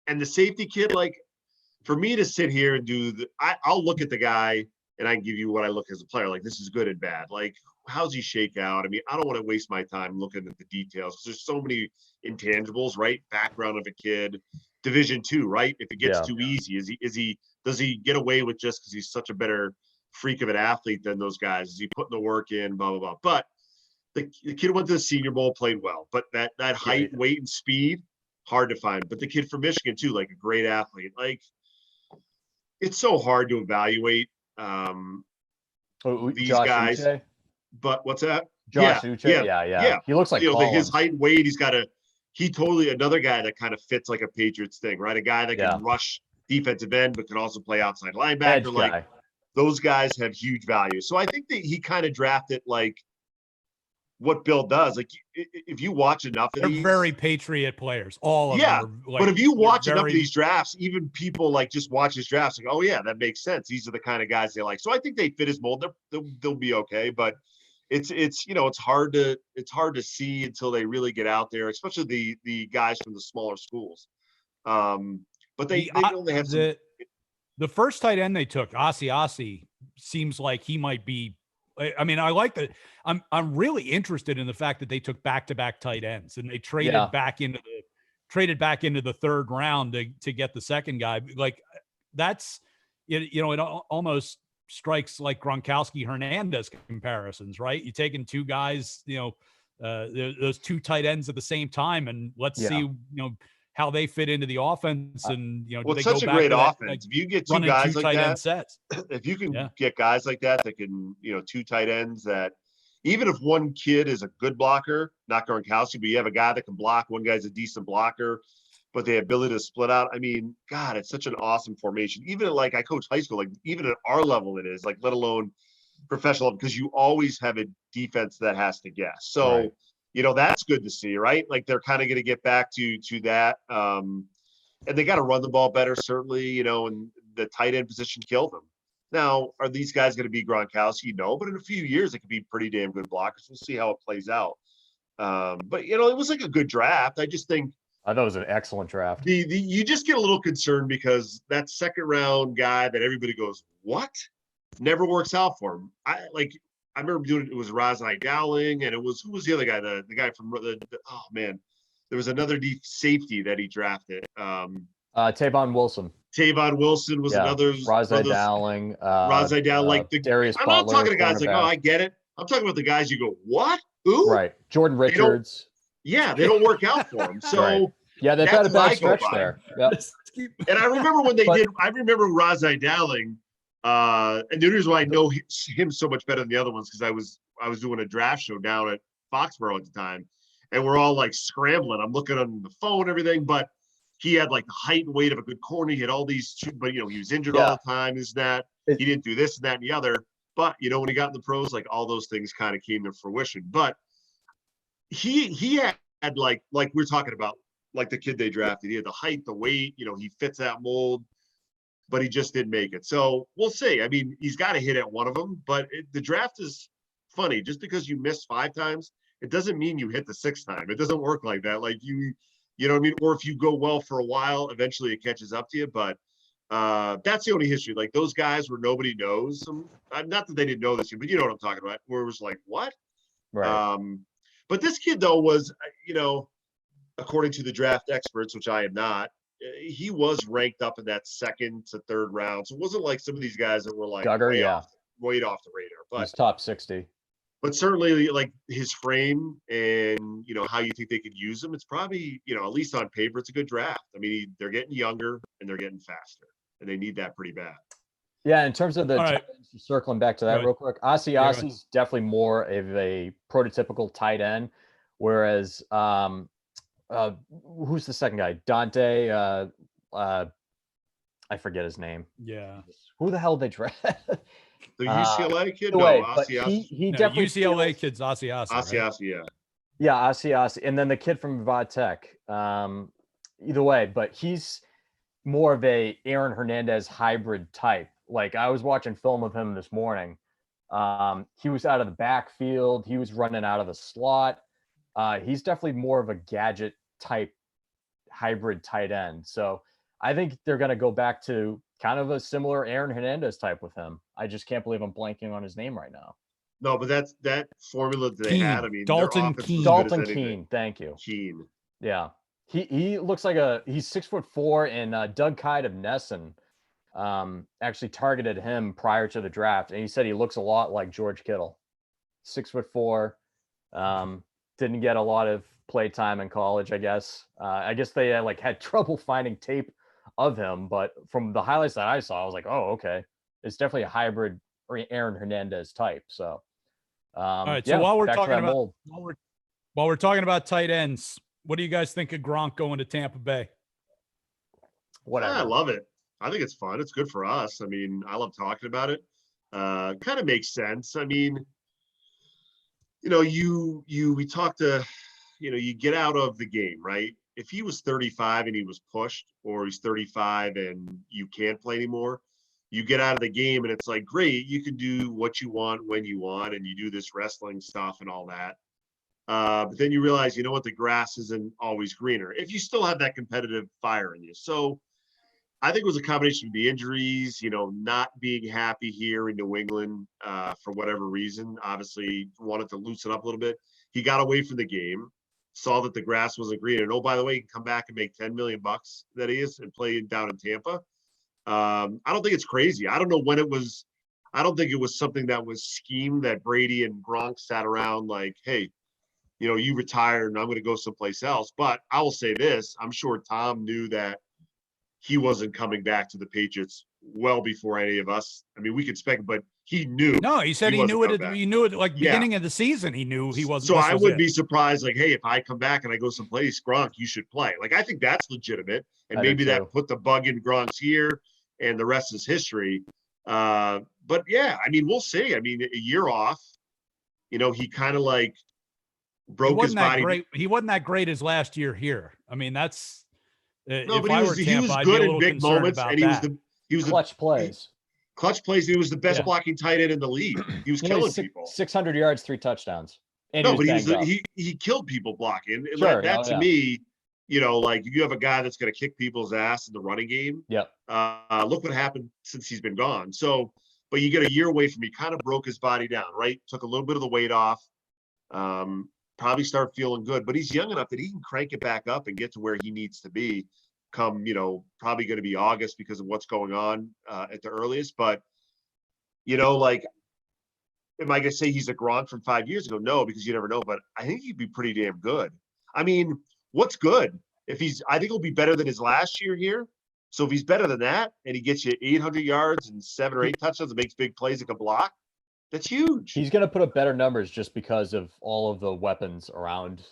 the safety kid, for me to sit here and I'll look at the guy and I can give you what I look as a player. Like, this is good and bad. Like, how's he shake out? I mean, I don't want to waste my time looking at the details because there's so many intangibles, right? Background of a kid, Division II, right? If it gets too easy, does he get away with just because he's such a better freak of an athlete than those guys? Is he putting the work in, blah, blah, blah. But the kid went to the Senior Bowl, played well. But that height, weight, and speed, hard to find. But the kid from Michigan, too, like a great athlete. Like, it's so hard to evaluate these Josh guys. Uche? But what's that? Josh Uche? Yeah. He looks like his height and weight, he totally another guy that kind of fits like a Patriots thing, right? A guy that can rush defensive end, but can also play outside linebacker. those guys have huge value. So I think that he kind of drafted like what Bill does. Like if you watch enough of these, very Patriot players, all of them. Are, like, but if you watch enough of these drafts, even people like just watch his drafts, like, oh yeah, that makes sense. These are the kind of guys they like. So I think they fit his mold. They'll be okay, but it's it's hard to see until they really get out there, especially the guys from the smaller schools. But they only have the first tight end they took, Asiasi, seems like he might be. I mean, I like that. I'm really interested in the fact that they took back-to-back tight ends and they traded back into the third round to get the second guy. Like that's, it almost strikes like Gronkowski Hernandez comparisons, right? You're taking two guys, those two tight ends at the same time, and let's see, how they fit into the offense. And well, it's such a great offense. If you get two guys like tight that, end sets. If you can get guys like that can, two tight ends that, even if one kid is a good blocker, not Gronkowski, but you have a guy that can block, one guy's a decent blocker, but the ability to split out. I mean, God, it's such an awesome formation. Even like I coach high school, like even at our level it is, like let alone professional, because you always have a defense that has to guess. So. Right. That's good to see, right? Like they're kind of going to get back to that. And they got to run the ball better, certainly, and the tight end position killed them. Now, are these guys going to be Gronkowski? No, but in a few years, it could be pretty damn good blockers. We'll see how it plays out. But, it was like a good draft. I just think. I thought it was an excellent draft. You just get a little concerned because that second round guy that everybody goes, what? Never works out for him. I remember doing it. It was Razai Dowling, and it was, who was the other guy? The guy from oh man, there was another deep safety that he drafted. Tavon Wilson. Tavon Wilson was another. Razai Dowling. Razai Dowling, like the Darius. I'm not talking to guys like, oh, I get it. I'm talking about the guys you go, what? Who? Right. Jordan Richards. They don't work out for him. So right. Yeah, they've had a bad stretch there. Yep. And I remember when they did. I remember Razai Dowling. And the reason why I know him so much better than the other ones, because I was doing a draft show down at Foxborough at the time, and we're all like scrambling. I'm looking on the phone and everything, but he had like the height and weight of a good corner. He had all these, but he was injured all the time. He didn't do this and that and the other. But when he got in the pros, like all those things kind of came to fruition. But he had like we're talking about, like the kid they drafted. He had the height, the weight. He fits that mold. But he just didn't make it. So we'll see. I mean, he's got to hit at one of them, but the draft is funny. Just because you miss 5 times, it doesn't mean you hit the 6th time. It doesn't work like that. Like you know what I mean? Or if you go well for a while, eventually it catches up to you. But that's the only history. Like those guys where nobody knows them. Not that they didn't know this, but you know what I'm talking about. Where it was like, what? Right. But this kid though was, according to the draft experts, which I am not, he was ranked up in that 2nd to 3rd round. So it wasn't like some of these guys that were like Duggar, way off the radar. But he's top 60. But certainly like his frame and how you think they could use him, it's probably, at least on paper, it's a good draft. I mean, they're getting younger and they're getting faster, and they need that pretty bad. Yeah, in terms of the circling back to that real quick, Asiasi's definitely more of a prototypical tight end, whereas who's the second guy? Dante. I forget his name. Yeah. Who the hell they drafted? The UCLA kid? He definitely UCLA kid's Asiasi. Asiasi, yeah. Yeah, Asiasi. And then the kid from Vatech. Either way, but he's more of a Aaron Hernandez hybrid type. Like I was watching film of him this morning. He was out of the backfield. He was running out of the slot. He's definitely more of a gadget type hybrid tight end. So I think they're going to go back to kind of a similar Aaron Hernandez type with him. I just can't believe I'm blanking on his name right now. No, but that's that formula that they had. I mean, Dalton Keene. Dalton Keene. Thank you. Keene. Yeah. He looks like he's 6'4", and Doug Kyde of Nesson actually targeted him prior to the draft. And he said he looks a lot like George Kittle. 6'4". Didn't get a lot of play time in college, I guess. I guess they had trouble finding tape of him, but from the highlights that I saw, I was like, oh, okay. It's definitely a hybrid Aaron Hernandez type. So, all right. So while we're talking about tight ends, what do you guys think of Gronk going to Tampa Bay? Whatever. I love it. I think it's fun. It's good for us. I mean, I love talking about it. kind of makes sense. I mean, we talked to, you get out of the game, right? If he was 35 and he was pushed, or he's 35 and you can't play anymore, you get out of the game and it's like, great, you can do what you want when you want, and you do this wrestling stuff and all that. But then you realize, the grass isn't always greener if you still have that competitive fire in you. So I think it was a combination of the injuries, not being happy here in New England for whatever reason. Obviously, wanted to loosen up a little bit. He got away from the game, saw that the grass wasn't green, and by the way, he can come back and make $10 million that he is and play down in Tampa. I don't think it's crazy. I don't know when it was. I don't think it was something that was schemed, that Brady and Gronk sat around like, hey, you retired and I'm going to go someplace else. But I will say this, I'm sure Tom knew that he wasn't coming back to the Patriots well before any of us. I mean, we could speculate, but he knew. No, he said he knew it. He knew it like beginning of the season. He knew he wasn't. So I wouldn't be surprised. Like, hey, if I come back and I go someplace, Gronk, you should play. Like, I think that's legitimate, and maybe that put the bug in Gronk's ear, and the rest is history. But yeah, I mean, we'll see. I mean, a year off, he kind of like broke his body. He wasn't that great his last year here. I mean, that's. No, but he was good in big moments, and he was clutch plays. Clutch plays. He was the best blocking tight end in the league. He was killing people. 600 yards, 3 touchdowns. And no, but he killed people blocking. And sure, that to me, like if you have a guy that's going to kick people's ass in the running game. Yep. Look what happened since he's been gone. So, but you get a year away from him. He kind of broke his body down, right? Took a little bit of the weight off. Probably start feeling good, but he's young enough that he can crank it back up and get to where he needs to be come, probably going to be August because of what's going on at the earliest. But, like, am I going to say he's a Gronk from 5 years ago? No, because you never know, but I think he'd be pretty damn good. I mean, what's good? I think he'll be better than his last year here. So if he's better than that and he gets you 800 yards and 7 or 8 touchdowns and makes big plays like a block, that's huge. He's going to put up better numbers just because of all of the weapons around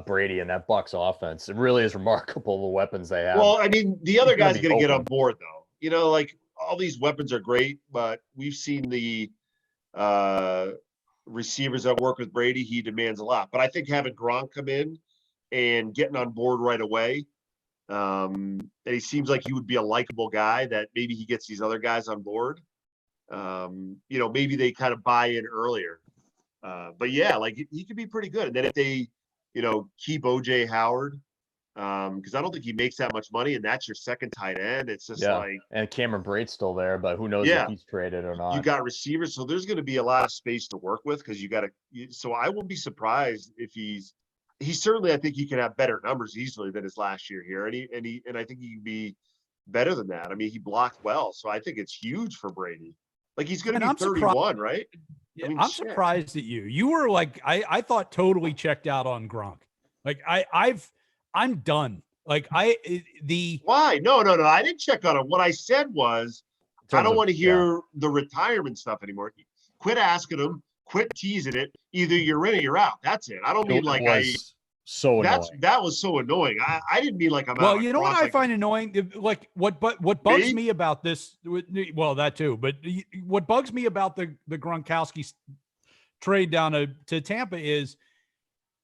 Brady and that Bucs offense. It really is remarkable the weapons they have. Well, I mean, the other guy's going to get on board, though. Like all these weapons are great, but we've seen the receivers that work with Brady. He demands a lot. But I think having Gronk come in and getting on board right away, and he seems like he would be a likable guy that maybe he gets these other guys on board. Maybe they kind of buy in earlier. But yeah, like he could be pretty good. And then if they, keep OJ Howard, because I don't think he makes that much money, and that's your second tight end. It's just and Cameron Brate's still there, but who knows if he's traded or not. You got receivers, so there's going to be a lot of space to work with because you got to. So I won't be surprised if he's certainly. I think he can have better numbers easily than his last year here, and I think he can be better than that. I mean, he blocked well, so I think it's huge for Brady. Like he's going to be 31, right? Yeah, I'm surprised at you. You were like, I thought totally checked out on Gronk. Like I'm done. Like why? No. I didn't check on him. What I said was, I don't want to hear the retirement stuff anymore. Quit asking him. Quit teasing it. Either you're in or you're out. That's it. I don't mean like so annoying. That was so annoying. I didn't mean like I'm well, out. You know what I find annoying? Like what bugs me about this? Well, that too. But what bugs me about the Gronkowski trade down to Tampa is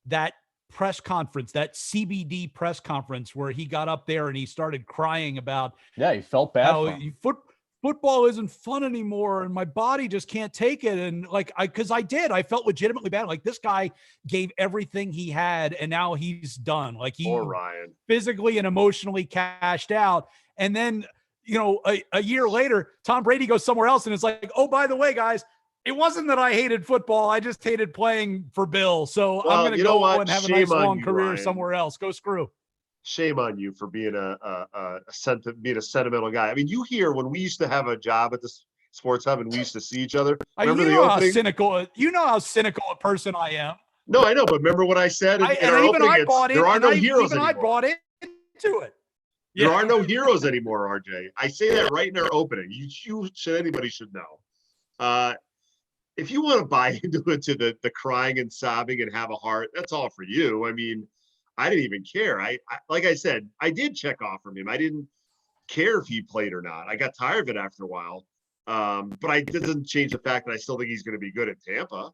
that press conference, that CBD press conference where he got up there and he started crying about he felt bad. How football isn't fun anymore and my body just can't take it. And like, I felt legitimately bad. Like this guy gave everything he had and now he's done. Like he physically and emotionally cashed out. And then, a year later, Tom Brady goes somewhere else and it's like, oh, by the way, guys, it wasn't that I hated football. I just hated playing for Bill. So I'm going to go and have a nice long career Ryan. Somewhere else. Go screw. Shame on you for being a sentimental guy. I mean, you hear when we used to have a job at the Sports Hub and we used to see each other. Remember how cynical a person I am. No, I know, but remember what I said in our opening? There are no heroes anymore. I bought into it. There are no heroes anymore, RJ. I say that right in our opening. Anybody should know. If you want to buy into it to the crying and sobbing and have a heart, that's all for you. I mean, I didn't even care. I like I said, I did check off from him. I didn't care if he played or not. I got tired of it after a while. But it doesn't change the fact that I still think he's going to be good at Tampa.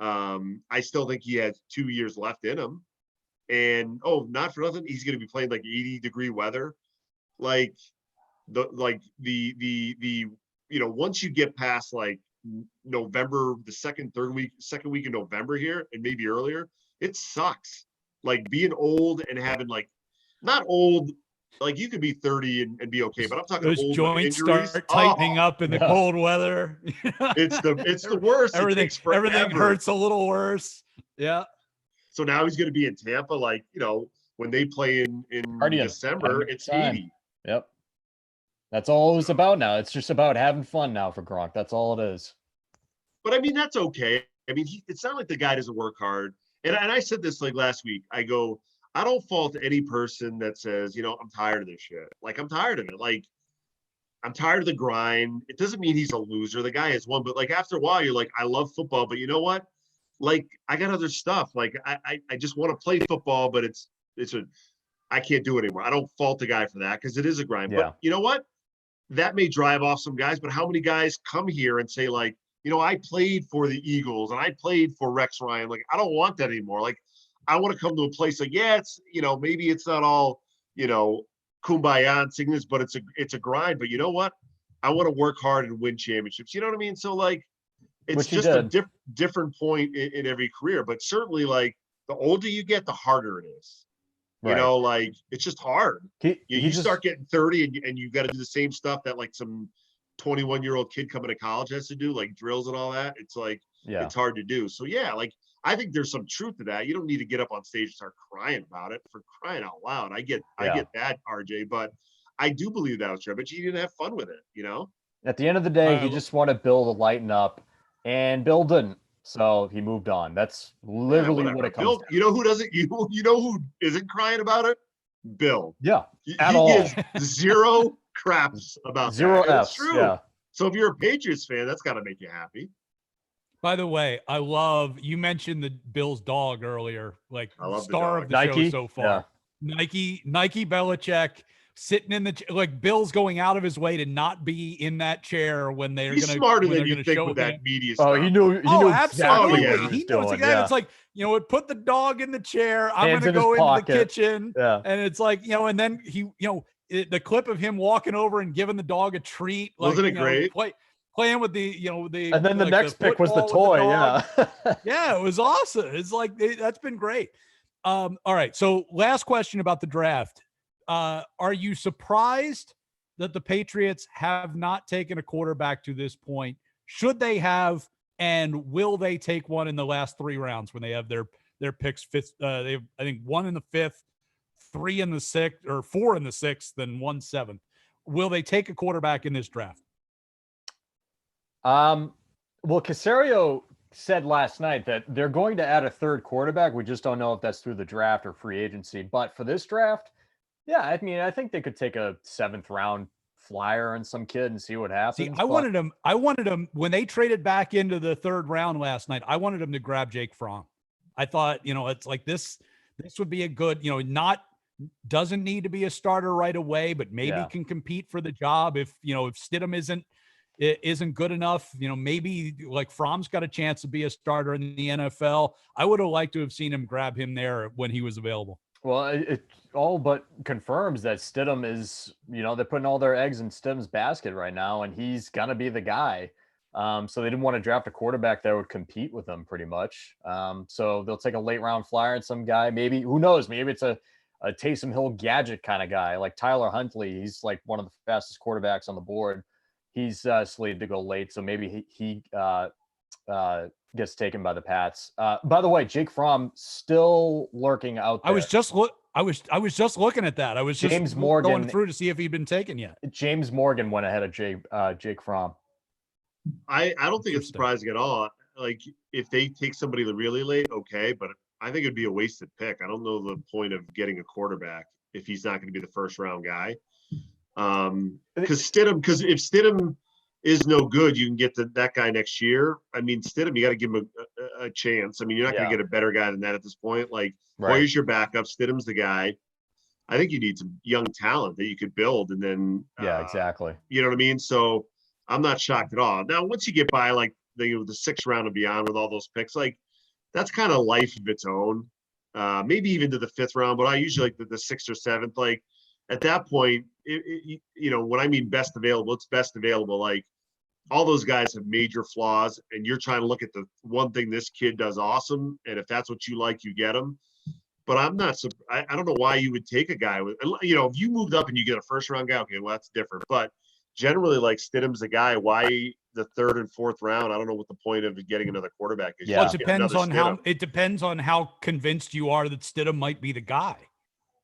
I still think he has 2 years left in him. And not for nothing, he's going to be playing like 80-degree weather. Like the once you get past like November, the second week in November here, and maybe earlier, it sucks. Like being old and having like not old, like you could be 30 and be okay, but I'm talking those old joints injuries. start tightening up in the cold weather. It's the worst. Everything hurts a little worse. Yeah. So now he's going to be in Tampa, like when they play in December, it's 80. Yep. That's all it was about now. It's just about having fun now for Gronk. That's all it is. But I mean, that's okay. I mean, it's not like the guy doesn't work hard. And I said this like last week. I go, I don't fault any person that says, I'm tired of this shit. Like, I'm tired of it. Like, I'm tired of the grind. It doesn't mean he's a loser. The guy has won. But like after a while, you're like, I love football, but you know what? Like, I got other stuff. Like, I just want to play football, but I can't do it anymore. I don't fault the guy for that because it is a grind. Yeah. But you know what? That may drive off some guys, but how many guys come here and say like, I played for the Eagles and I played for Rex Ryan. Like, I don't want that anymore. Like, I want to come to a place like, yeah, it's, maybe it's not all, kumbaya and singing this, but it's a grind. But you know what? I want to work hard and win championships. You know what I mean? So like, it's just a different point in every career. But certainly like the older you get, the harder it is. Right. Like it's just hard. You start getting 30 and you got to do the same stuff that like some 21-year-old kid coming to college has to do, like drills and all that. It's like, it's hard to do. So yeah, like I think there's some truth to that. You don't need to get up on stage and start crying about it, for crying out loud. I get that, RJ, but I do believe that was true. But you didn't have fun with it, At the end of the day, he just wanted Bill to lighten up, and Bill didn't. So he moved on. That's literally what it comes down. You know who doesn't? You know who isn't crying about it? Bill. Yeah. He gives zero craps about zero that. F's. It's true. Yeah. So if you're a Patriots fan, that's got to make you happy. By the way, you mentioned the Bills dog earlier, like star of the Nike show so far. Yeah. Nike Belichick sitting in like Bill's going out of his way to not be in that chair when they're going to. He's smarter than you think with that media stuff. Oh, he knew absolutely. Exactly he knows exactly. Yeah. It's like, put the dog in the chair. I'm going to go into the kitchen. Yeah. And it's like, and then he, the clip of him walking over and giving the dog a treat. Wasn't it great? Playing with the, and then the next pick was the toy. Yeah. Yeah. It was awesome. It's like, that's been great. All right. So last question about the draft. Are you surprised that the Patriots have not taken a quarterback to this point? Should they have, and will they take one in the last 3 rounds when they have their picks? Fifth, they have, I think, 1 in the 5th, 3 in the 6th, or 4 in the 6th, and 1 7th. Will they take a quarterback in this draft? Well, Caserio said last night that they're going to add a 3rd quarterback. We just don't know if that's through the draft or free agency. But for this draft, yeah, I mean, I think they could take a 7th round flyer on some kid and see what happens. See, I wanted him when they traded back into the 3rd round last night. I wanted him to grab Jake Fromm. I thought, it's like this would be a good, doesn't need to be a starter right away, but maybe can compete for the job if Stidham isn't good enough. Maybe like Fromm's got a chance to be a starter in the NFL. I would have liked to have seen him grab him there when he was available. Well, it all but confirms that Stidham is, they're putting all their eggs in Stidham's basket right now, and he's going to be the guy. So they didn't want to draft a quarterback that would compete with him pretty much. So they'll take a late round flyer and some guy, maybe, who knows, maybe it's a Taysom Hill gadget kind of guy like Tyler Huntley. He's like one of the fastest quarterbacks on the board. He's slated to go late. So maybe he gets taken by the Pats. By the way, Jake Fromm still lurking out there. I was just looking at that. I was James Morgan going through to see if he'd been taken yet. James Morgan went ahead of Jake Fromm. I don't think it's surprising at all. Like if they take somebody really late, okay, but I think it'd be a wasted pick. I don't know the point of getting a quarterback if he's not going to be the 1st round guy. Because if Stidham is no good, you can get that guy next year. I mean, Stidham, you got to give him a chance. I mean, you're not going to get a better guy than that at this point. Like, Hoyer's your backup. Stidham's the guy. I think you need some young talent that you could build, and then exactly. You know what I mean? So I'm not shocked at all. Now, once you get by like the 6th round and beyond with all those picks, like that's kind of life of its own. Maybe even to the 5th round, but I usually like the 6th or 7th. Like at that point, when I mean best available, it's best available. Like all those guys have major flaws, and you're trying to look at the one thing this kid does awesome, and if that's what you like, you get him. But I'm not. I don't know why you would take a guy with, if you moved up and you get a 1st round guy, okay, well that's different. But generally, like Stidham's a guy. Why the 3rd and 4th round? I don't know what the point of getting another quarterback is. Yeah, well, it depends on how convinced you are that Stidham might be the guy.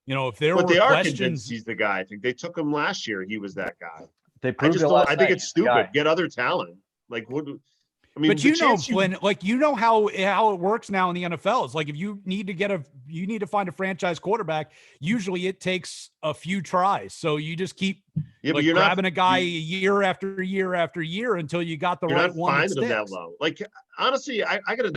If there were questions, he's the guy. I think they took him last year. He was that guy. They proved it last night. I think it's stupid. Get other talent. Like what? I mean, but Flynn, like how it works now in the NFL. It's like if you need to find a franchise quarterback. Usually, it takes a few tries. So you just keep but you're grabbing a guy year after year after year until you got the right one. Finding them that low. Like honestly, I gotta.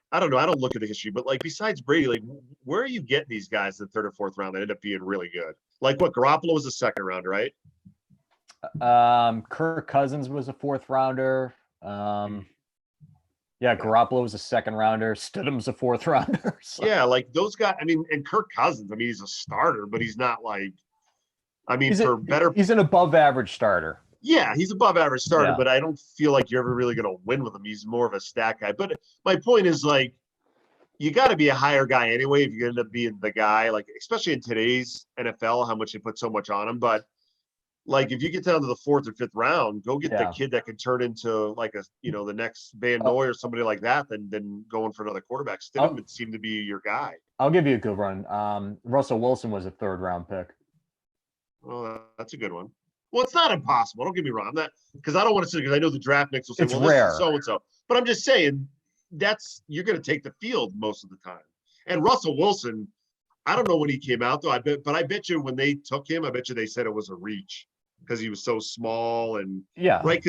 I don't know. I don't look at the history, but like besides Brady, like where are you getting these guys in the 3rd or 4th round that end up being really good? Like what? Garoppolo was a 2nd rounder, right? Kirk Cousins was a 4th rounder. Garoppolo was a 2nd rounder. Stidham's a 4th rounder. So. Yeah, like those guys. I mean, and Kirk Cousins. I mean, he's a starter, but he's not like. I mean, he's an above average starter. Yeah, he's above average starter, but I don't feel like you're ever really going to win with him. He's more of a stat guy. But my point is, like, you got to be a higher guy anyway if you end up being the guy. Like, especially in today's NFL, how much they put so much on him. But like, if you get down to the 4th or 5th round, go get the kid that can turn into like the next Van Noy or somebody like that. Than going for another quarterback. Stidham would seem to be your guy. I'll give you a good one. Russell Wilson was a 3rd round pick. Well, that's a good one. Well, it's not impossible. Don't get me wrong. I'm not, because I don't want to say, because I know the draft mix will say, it's rare. So and so. But I'm just saying you're going to take the field most of the time. And Russell Wilson, I don't know when he came out though. I bet you when they took him, I bet you they said it was a reach because he was so small and right.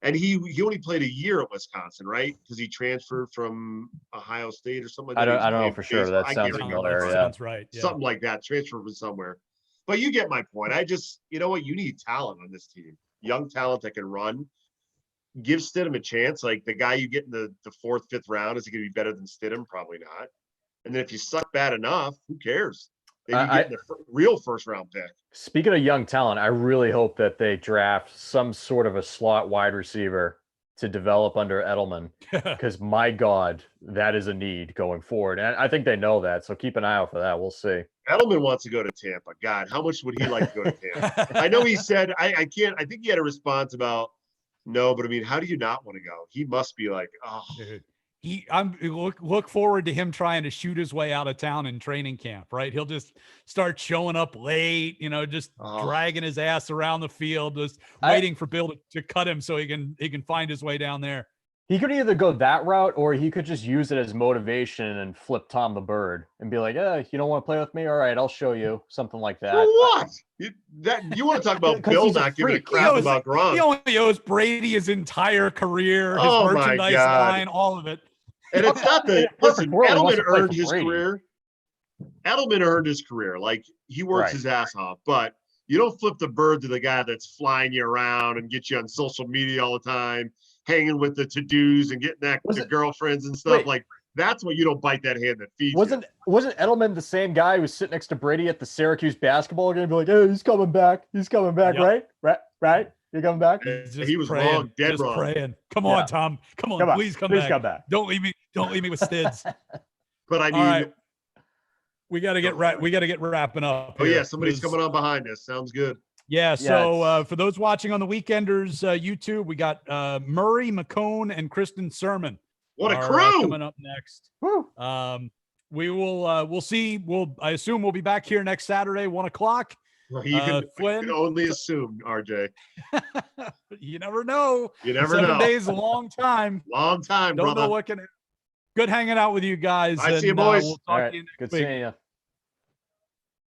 And he only played a year at Wisconsin, right? Because he transferred from Ohio State or something like that. I don't know for sure. That sounds familiar. That sounds right. Yeah. Something like that. Transfer from somewhere. But you get my point. You know what? You need talent on this team. Young talent that can run. Give Stidham a chance. Like the guy you get in the 4th, 5th round, is he going to be better than Stidham? Probably not. And then if you suck bad enough, who cares? Then you get the real 1st round pick. Speaking of young talent, I really hope that they draft some sort of a slot wide receiver to develop under Edelman, because my God, that is a need going forward. And I think they know that. So keep an eye out for that. We'll see. Edelman wants to go to Tampa. God, how much would he like to go to Tampa? I know he said, I can't, I think he had a response about no, but I mean, how do you not want to go? He must be like, oh. I'm look forward to him trying to shoot his way out of town in training camp, right? He'll just start showing up late, just dragging his ass around the field, just waiting for Bill to cut him so he can find his way down there. He could either go that route or he could just use it as motivation and flip Tom the Bird and be like, you don't want to play with me? All right, I'll show you. Something like that. For what? You want to talk about Bill not giving a crap about Gronk. He only owes Brady his entire career, his merchandise line, all of it. And it's not listen, Edelman earned his career. Edelman earned his career. Like, he works his ass off, but you don't flip the bird to the guy that's flying you around and get you on social media all the time, hanging with the to-dos and getting that to girlfriends and stuff. Like, that's when you don't bite that hand that feeds you. Wasn't Edelman the same guy who was sitting next to Brady at the Syracuse basketball game? Be like, hey, he's coming back. He's coming back, right? You're coming back? He was wrong, dead wrong. Praying. Come on, Tom. Come on, please come back. Don't leave me with Stids. But I mean, all right. We got to get wrapping up. Oh yeah, somebody's coming on behind us. Sounds good. Yeah. So for those watching on the Weekenders YouTube, we got Murray McCone and Kristen Sermon. What a crew coming up next. Woo. We'll see. I assume we'll be back here next Saturday, 1:00. Well, you can only assume, RJ. You never know. You never know. 7 days, a long time. Long time, Don't brother. know what can. Good hanging out with you guys. I see you, boys. We'll talk to you next week. Good seeing you.